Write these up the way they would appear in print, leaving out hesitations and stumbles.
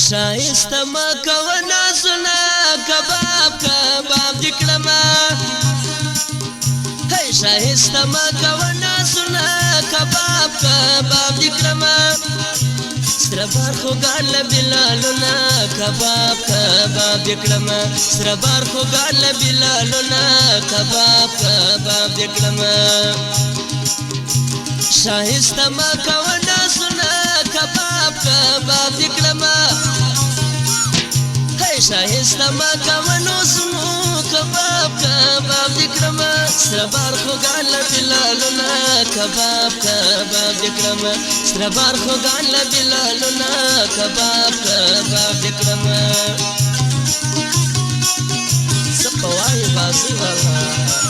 شایسته مکوه نازونه کباب کباب دې کړمه شایسته مکوه نازونه کباب کباب دې کړمه سره بار خوږان له بلالونه کباب کباب دې کړمه سره بار خوږان له بلالونه کباب کباب دې کړمه شایسته مکوه نازونه کباب کباب دې کړمه شایسته مکوه نازونه کباب کباب دې کړمه سره بار خوږان له بلالونه کباب کباب دې کړمه سره بار خوږان له بلالونه کباب کباب دې کړمه څه په وایې بازي والا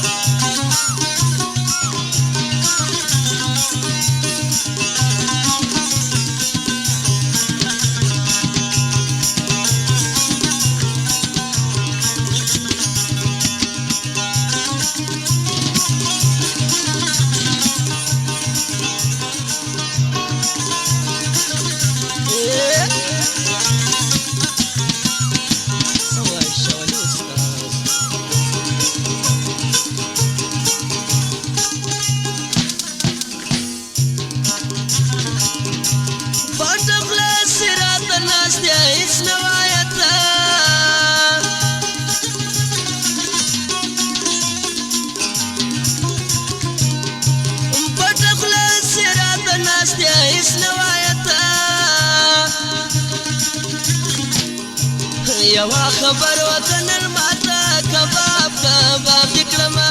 یوا خبر وکنل ماته کباب کباب دې کړمه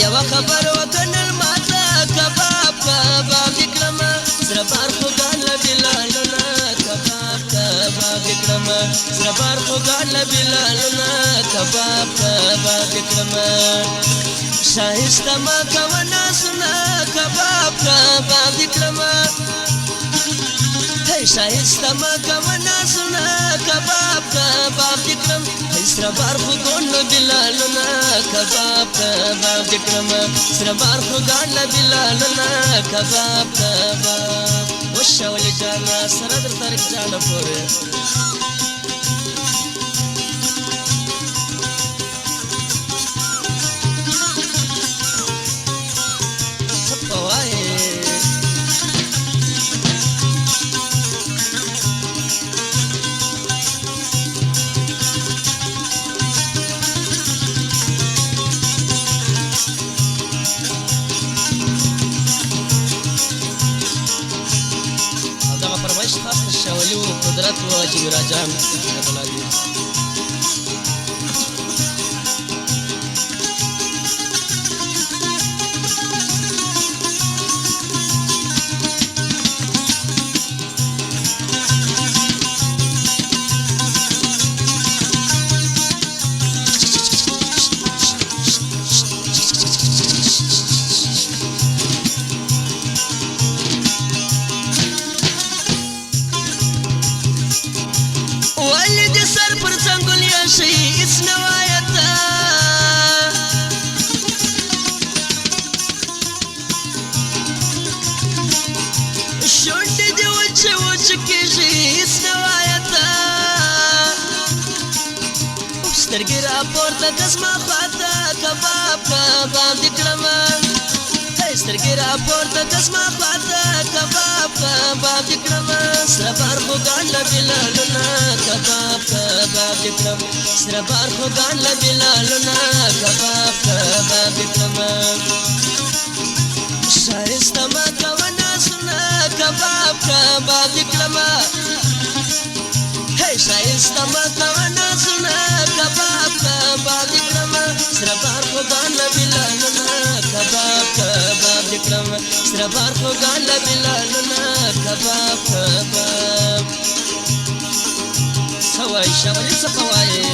یوا خبر وکنل ماته کباب کباب دې کړمه سره بار خوږان له بلالونه کباب کباب دې کړمه سره بار خوږان له بلالونه کباب کباب دې کړمه شایسته مکوه نازونه کباب کباب دې کړمه شایسته مکوه نازونه کباب کباب دې کړم سره بار خوږان له بلالونه کباب کباب دې کړمه سره بار خوږان له بلالونه کباب کباب وشه ولې جانه سره درته رکجانه پورې څه په وایې قدرت و اجي راجان بلادي سترګې راپورته که زما خواته کباب کباب دې کړمه سترګې راپورته که زما خواته کباب کباب دې کړمه سره بار خوږان له بلالونه کباب کباب دې کړم سره بار خوږان له بلالونه کباب کباب دې کړمه ښایسته مکوه نازونه کباب کباب دې کړمه شایسته مکوه نازونه کباب کباب دې کړمه سره بار خوږان له بلالونه کباب کباب دې کړمه سره بار خوږان له بلالونه کباب کباب څه وایې شاولې څه په وایې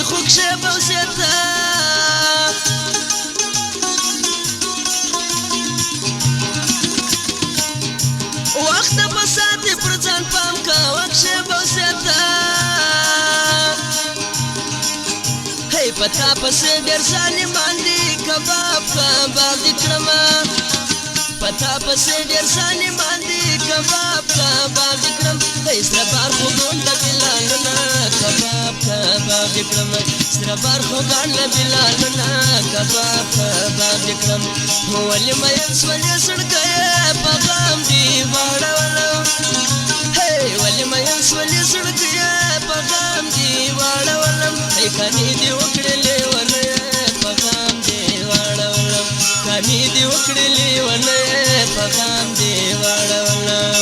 خوږ شی بوسېته وخت په ساتې پر ځان پام کوه کښې بوسېته هی په تا پسې ډېر ظالمان دي کباب کباب دې کړمه په تا پسې ډېر ظالمان دي کباب کباب دې کړم هی سره بار خوږون د بلالونه کباب کباب دې کړم سره بار خوږان له بلالونه کباب کباب دې کړم ولې مین سولې سړکه یې په غم دې واړولم هی ولې مین سولې سړکه یې په غم دې واړولم هی کانې دې وکړې لیونه یې په غم دې واړولم کانې دې وکړې لیونه یې په غم دې واړولم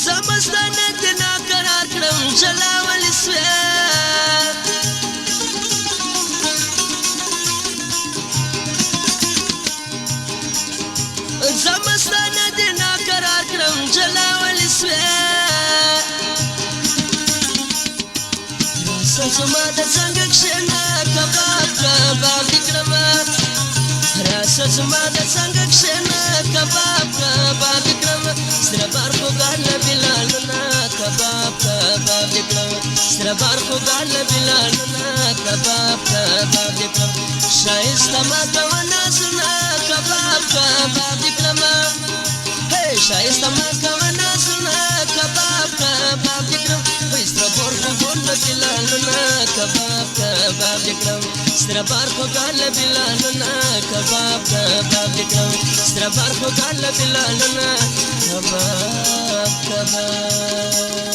زمستانه دې ناقرار کړم چلاولې سوې زمستانه دې ناقرار کړم چلاولې سوې راسه زما د څنګه کښېنه کباب کباب دې کړمه راسه زما د څنګه کښېنه کباب کباب دې کړمه سره بار خوږان له بلالونه کباب کباب دې کړم سره بار خوږان له بلالونه کباب کباب دې کړم ښایسته ما کوه نازونه کباب کباب دې کړمه هی ښایسته ما کوه نازونه کباب کباب دې کړم وایي سره بار خوږان له بلالونه کباب کباب دې کړم سره بار خوږان له بلالونه کباب کباب دې کړم سره بار خوږان له بلالونه کباب کباب